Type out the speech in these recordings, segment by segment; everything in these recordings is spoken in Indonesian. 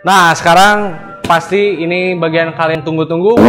Nah, sekarang pasti ini bagian kalian tunggu-tunggu.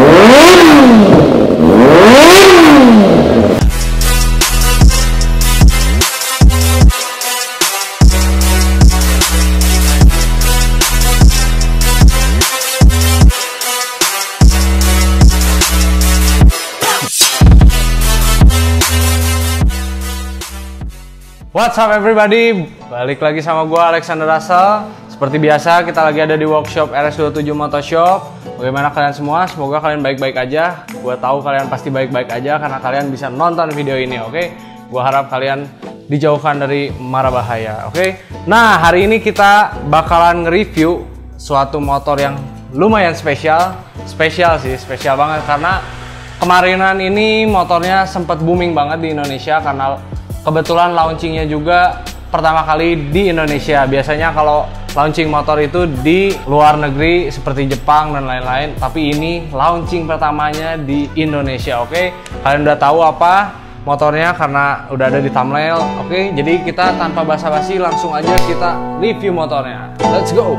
What's up everybody? Balik lagi sama gua Alexander Russell. Seperti biasa kita lagi ada di workshop RS27 Motoshop. Bagaimana kalian semua? Semoga kalian baik-baik aja. Gua tahu kalian pasti baik-baik aja karena kalian bisa nonton video ini, oke? Gua harap kalian dijauhkan dari mara bahaya, oke? Nah, hari ini kita bakalan nge-review suatu motor yang lumayan spesial. Spesial banget karena kemarinan ini motornya sempat booming banget di Indonesia karena kebetulan launchingnya juga pertama kali di Indonesia. Biasanya kalau launching motor itu di luar negeri seperti Jepang dan lain-lain, tapi ini launching pertamanya di Indonesia, oke? Kalian udah tahu apa motornya karena udah ada di thumbnail, oke? Jadi kita tanpa basa-basi langsung aja kita review motornya. Let's go!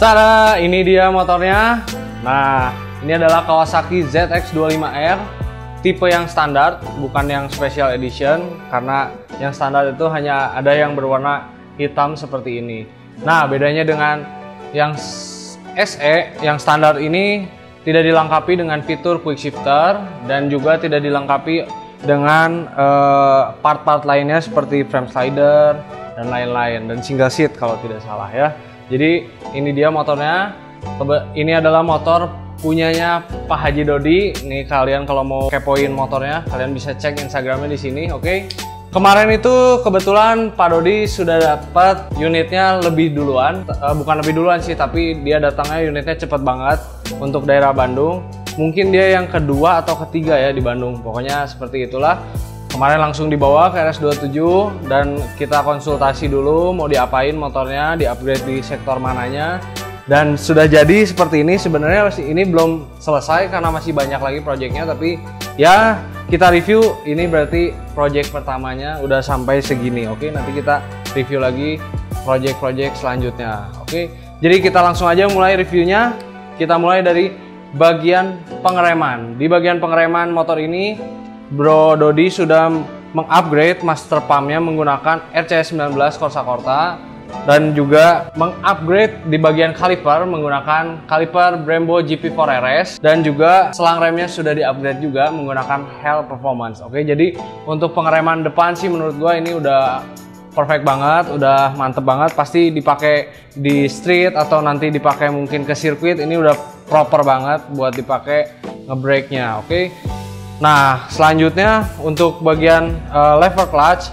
Tada, ini dia motornya. Nah, ini adalah Kawasaki ZX25R, tipe yang standar, bukan yang special edition, karena yang standar itu hanya ada yang berwarna hitam seperti ini. Nah, bedanya dengan yang SE, yang standar ini tidak dilengkapi dengan fitur quick shifter dan juga tidak dilengkapi dengan part-part lainnya seperti frame slider dan lain-lain, dan single seat kalau tidak salah ya. Jadi ini dia motornya. Ini adalah motor punyanya Pak Haji Dodi. Nih kalian kalau mau kepoin motornya, kalian bisa cek Instagramnya di sini, oke? Kemarin itu kebetulan Pak Dodi sudah dapat unitnya lebih duluan, bukan lebih duluan sih, tapi dia datangnya unitnya cepet banget untuk daerah Bandung. Mungkin dia yang kedua atau ketiga ya di Bandung. Pokoknya seperti itulah. Kemarin langsung dibawa ke RS27 dan kita konsultasi dulu mau diapain motornya, di-upgrade di sektor mananya. Dan sudah jadi seperti ini. Sebenarnya ini belum selesai karena masih banyak lagi projectnya, tapi ya kita review. Ini berarti project pertamanya udah sampai segini, oke? Nanti kita review lagi project-project selanjutnya, oke? Jadi kita langsung aja mulai reviewnya. Kita mulai dari bagian pengereman. Di bagian pengereman motor ini Bro Dodi sudah mengupgrade master pumpnya menggunakan RCS19 Corsa dan juga mengupgrade di bagian kaliper menggunakan kaliper Brembo GP4RS, dan juga selang remnya sudah diupgrade juga menggunakan Hell Performance. Oke, jadi untuk pengereman depan sih menurut gua ini udah perfect banget, udah mantep banget. Pasti dipakai di street atau nanti dipakai mungkin ke sirkuit, ini udah proper banget buat dipakai ngebrake-nya, oke? Nah, selanjutnya untuk bagian lever clutch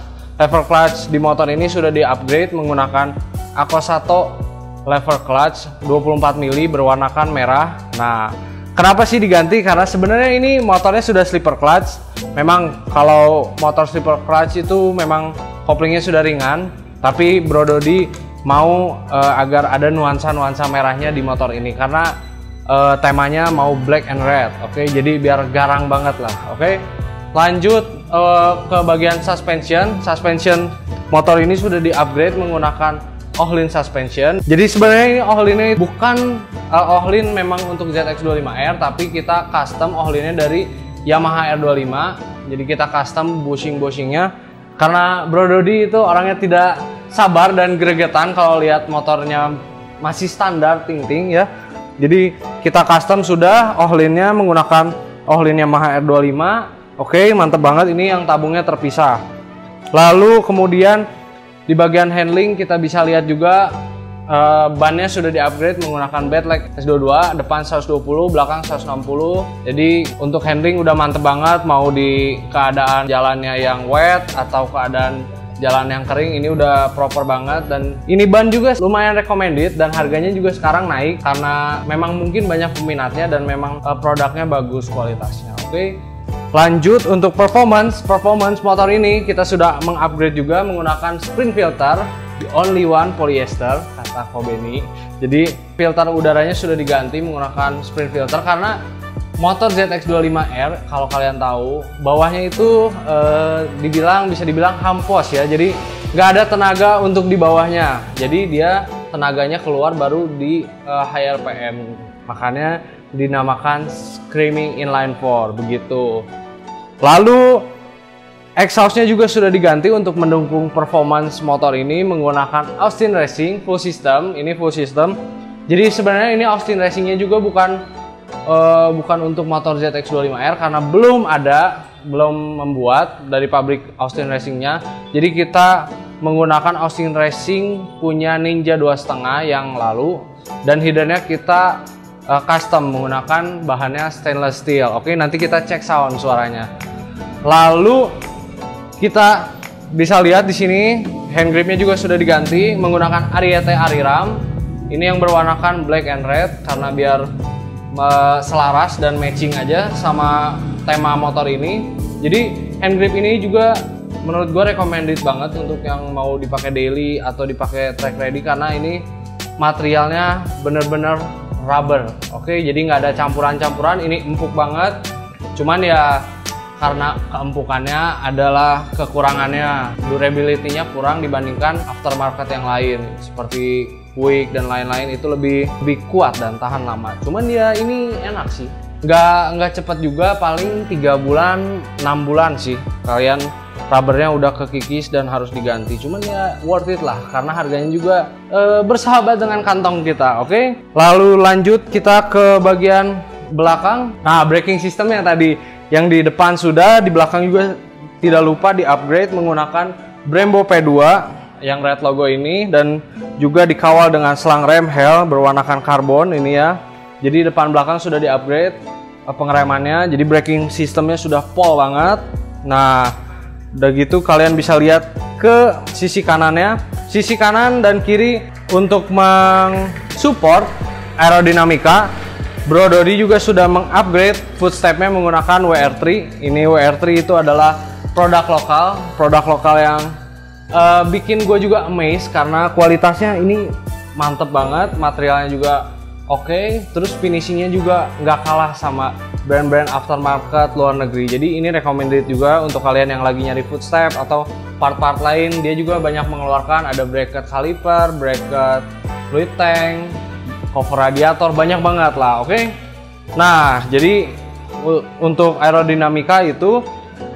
di motor ini sudah di-upgrade menggunakan Akosato lever clutch 24 mili berwarnakan merah. Nah, kenapa sih diganti? Karena sebenarnya ini motornya sudah slipper clutch. Memang kalau motor slipper clutch itu memang koplingnya sudah ringan, tapi Bro Dodi mau agar ada nuansa-nuansa merahnya di motor ini karena temanya mau black and red, oke? Jadi biar garang banget lah, oke? Lanjut ke bagian suspension motor ini sudah di-upgrade menggunakan Ohlin suspension. Jadi sebenarnya ini Ohlinnya bukan Ohlin memang untuk ZX25R, tapi kita custom Ohlinnya dari Yamaha R25. Jadi kita custom bushing-bushingnya karena Bro Dodi itu orangnya tidak sabar dan gregetan kalau lihat motornya masih standar ting-ting ya. Jadi kita custom sudah Ohlinnya menggunakan Ohlin Yamaha R25. Oke, mantep banget, ini yang tabungnya terpisah. Lalu kemudian Di bagian handling kita bisa lihat juga bannya sudah di-upgrade menggunakan Badleg S22, depan 120, belakang 160. Jadi untuk handling udah mantep banget, mau di keadaan jalannya yang wet atau keadaan jalan yang kering, ini udah proper banget. Dan ini ban juga lumayan recommended dan harganya juga sekarang naik karena memang mungkin banyak peminatnya dan memang produknya bagus kualitasnya. Oke. Lanjut untuk performance motor ini kita sudah mengupgrade juga menggunakan spring filter the only one polyester kata Kobeni. Jadi filter udaranya sudah diganti menggunakan spring filter karena motor ZX25R kalau kalian tahu bawahnya itu bisa dibilang hampos ya, jadi nggak ada tenaga untuk di bawahnya, jadi dia tenaganya keluar baru di high RPM, makanya dinamakan Screaming Inline 4 begitu. Lalu exhaustnya juga sudah diganti untuk mendukung performance motor ini menggunakan Austin Racing full system. Ini full system, jadi sebenarnya ini Austin Racingnya juga bukan untuk motor ZX25R karena belum membuat dari pabrik Austin Racingnya. Jadi kita menggunakan Austin Racing punya Ninja 2.5 yang lalu, dan hiddennya kita custom menggunakan bahannya stainless steel. Oke, nanti kita cek sound suaranya. Lalu kita bisa lihat di sini hand gripnya juga sudah diganti menggunakan Ariete Ariram. Ini yang berwarnakan black and red karena biar selaras dan matching aja sama tema motor ini. Jadi hand grip ini juga menurut gue recommended banget untuk yang mau dipakai daily atau dipakai track ready karena ini materialnya bener-bener rubber. Oke, jadi nggak ada campuran-campuran, ini empuk banget. Cuman ya karena keempukannya adalah kekurangannya, durability-nya kurang dibandingkan aftermarket yang lain seperti Buick dan lain-lain, itu lebih kuat dan tahan lama. Cuman ya ini enak sih, nggak cepet juga, paling 3 bulan 6 bulan sih kalian rubbernya udah kekikis dan harus diganti. Cuman ya worth it lah karena harganya juga bersahabat dengan kantong kita. Oke, lalu lanjut kita ke bagian belakang. Nah, braking system yang tadi yang di depan sudah, di belakang juga tidak lupa di upgrade menggunakan Brembo P2 yang red logo ini, dan juga dikawal dengan selang rem Hell berwarnakan karbon ini ya. Jadi depan belakang sudah di upgrade pengeremannya, jadi braking sistemnya sudah pol banget. Nah, udah gitu kalian bisa lihat ke sisi kanannya, sisi kanan dan kiri untuk mensupport aerodinamika. Bro Dodi juga sudah mengupgrade footstepnya menggunakan WR3. Ini WR3 itu adalah produk lokal yang bikin gue juga amazed karena kualitasnya ini mantep banget, materialnya juga oke, terus finishingnya juga nggak kalah sama brand-brand aftermarket luar negeri. Jadi ini recommended juga untuk kalian yang lagi nyari footstep atau part-part lain. Dia juga banyak mengeluarkan, ada bracket caliper, bracket fluid tank, cover radiator, banyak banget lah. Oke. Nah, jadi untuk aerodinamika itu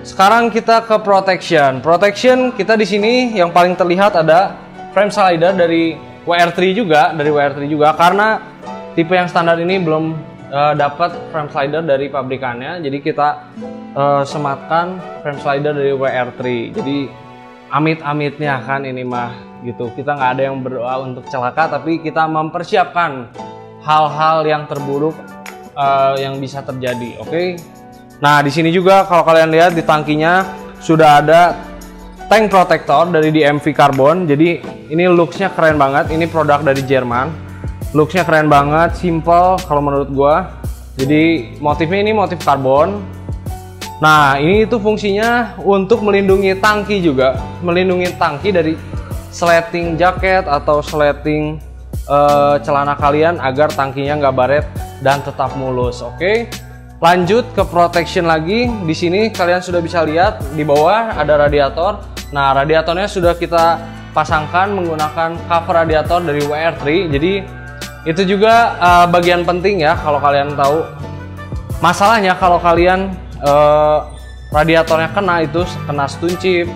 sekarang kita ke protection. Protection kita di sini yang paling terlihat ada frame slider dari WR3 juga, karena tipe yang standar ini belum dapat frame slider dari pabrikannya. Jadi kita sematkan frame slider dari WR3. Jadi amit-amitnya kan ini mah gitu, kita nggak ada yang berdoa untuk celaka, tapi kita mempersiapkan hal-hal yang terburuk yang bisa terjadi. Oke. Nah, di sini juga kalau kalian lihat di tangkinya sudah ada tank protector dari DMV Carbon. Jadi ini looksnya keren banget, ini produk dari Jerman, looksnya keren banget, simple kalau menurut gua. Jadi motifnya ini motif karbon. Nah, ini itu fungsinya untuk melindungi tangki juga, melindungi tangki dari sleting jaket atau sleting celana kalian agar tangkinya nggak baret dan tetap mulus. Oke, lanjut ke protection lagi. Di sini kalian sudah bisa lihat di bawah ada radiator. Nah, radiatornya sudah kita pasangkan menggunakan cover radiator dari WR3. Jadi itu juga bagian penting ya kalau kalian tahu. Masalahnya kalau kalian radiatornya kena stun chip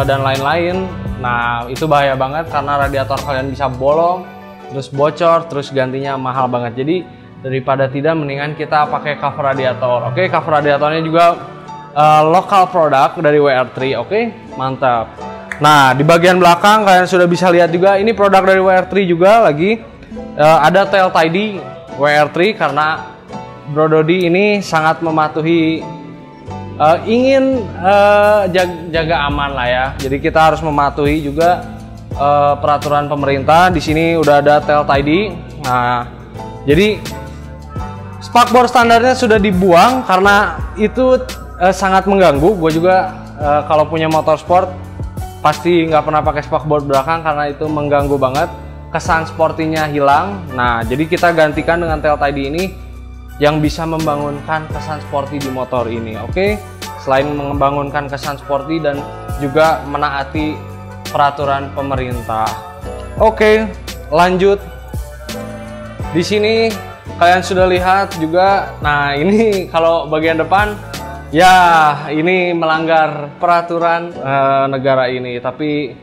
dan lain-lain. Nah, itu bahaya banget karena radiator kalian bisa bolong, terus bocor, terus gantinya mahal banget. Jadi daripada tidak, mendingan kita pakai cover radiator. Oke, cover radiatornya juga lokal produk dari WR3. Oke, mantap. Nah, di bagian belakang kalian sudah bisa lihat juga ini produk dari WR3 juga lagi. Ada tail tidy WR3 karena Bro Dodi ini sangat mematuhi ingin jaga aman lah ya. Jadi kita harus mematuhi juga peraturan pemerintah. Di sini udah ada tail tidy. Nah, jadi spakbor standarnya sudah dibuang karena itu sangat mengganggu. Gue juga kalau punya motor sport pasti nggak pernah pakai spakbor belakang karena itu mengganggu banget, kesan sportinya hilang. Nah, jadi kita gantikan dengan tail tidy ini yang bisa membangunkan kesan sporty di motor ini. Oke, selain membangunkan kesan sporty dan juga menaati peraturan pemerintah. Oke, lanjut. Di sini kalian sudah lihat juga. Nah, ini kalau bagian depan ya, ini melanggar peraturan negara ini, tapi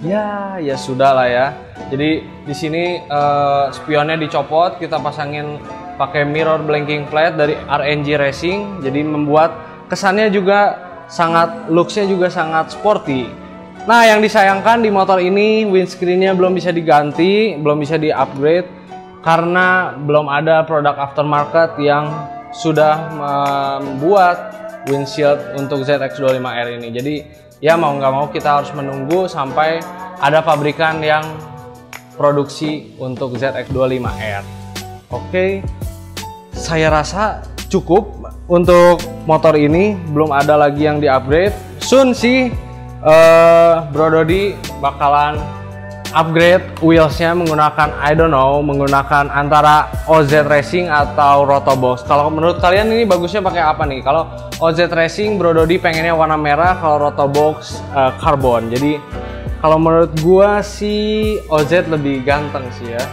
ya sudah lah ya. Jadi di sini spionnya dicopot, kita pasangin pakai mirror blinking plate dari RNG Racing, jadi membuat kesannya juga sangat, looksnya juga sangat sporty. Nah, yang disayangkan di motor ini windscreennya belum bisa diganti, belum bisa di-upgrade karena belum ada produk aftermarket yang sudah membuat windshield untuk ZX25R ini. Jadi ya mau nggak mau kita harus menunggu sampai ada pabrikan yang produksi untuk ZX25R. Oke, saya rasa cukup untuk motor ini, belum ada lagi yang di-upgrade. Soon sih Bro Dodi bakalan upgrade wheelsnya menggunakan menggunakan antara OZ Racing atau Rotobox. Kalau menurut kalian ini bagusnya pakai apa nih? Kalau OZ Racing Bro Dodi pengennya warna merah, kalau Rotobox karbon. Jadi kalau menurut gua sih OZ lebih ganteng sih ya.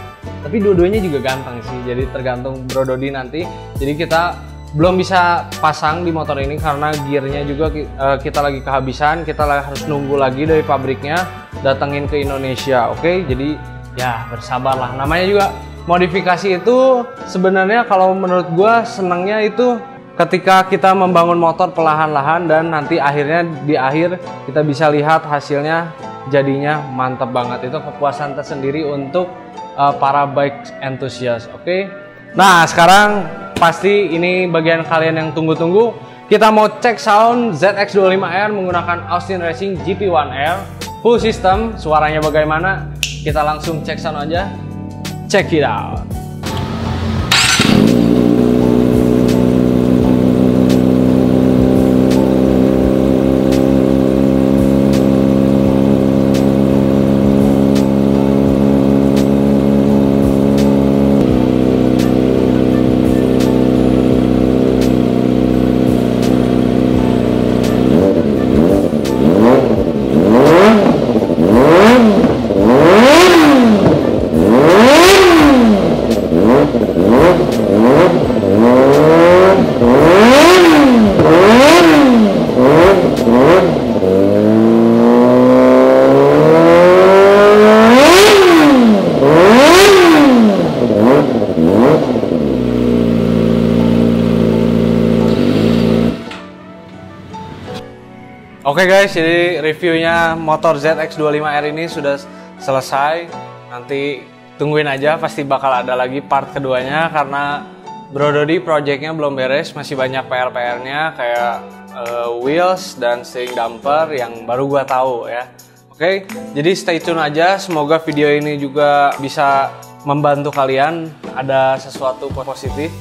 Tapi dua-duanya juga ganteng sih. Jadi tergantung Bro Dodi nanti. Jadi kita belum bisa pasang di motor ini karena gearnya juga kita lagi kehabisan. Kita harus nunggu lagi dari pabriknya datengin ke Indonesia. Oke, jadi ya bersabarlah. Namanya juga modifikasi itu sebenarnya kalau menurut gua senangnya itu ketika kita membangun motor perlahan-lahan dan nanti akhirnya di akhir kita bisa lihat hasilnya jadinya mantap banget. Itu kepuasan tersendiri untuk para bike enthusiast. Oke. Nah, sekarang pasti ini bagian kalian yang tunggu-tunggu. Kita mau cek sound ZX25R menggunakan Austin Racing GP1R full system. Suaranya bagaimana? Kita langsung cek sound aja. Check it out. Oke guys, jadi reviewnya motor ZX25R ini sudah selesai. Nanti tungguin aja, pasti bakal ada lagi part keduanya karena Bro Dodi projectnya belum beres, masih banyak PR-PR-nya kayak wheels dan steering damper yang baru gua tahu ya. Oke, jadi stay tune aja. Semoga video ini juga bisa membantu kalian ada sesuatu positif.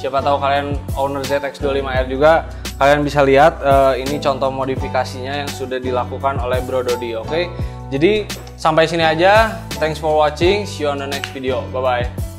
Siapa tahu kalian owner ZX25R juga, kalian bisa lihat ini contoh modifikasinya yang sudah dilakukan oleh Bro Dodi. Oke, jadi sampai sini aja. Thanks for watching. See you on the next video. Bye bye.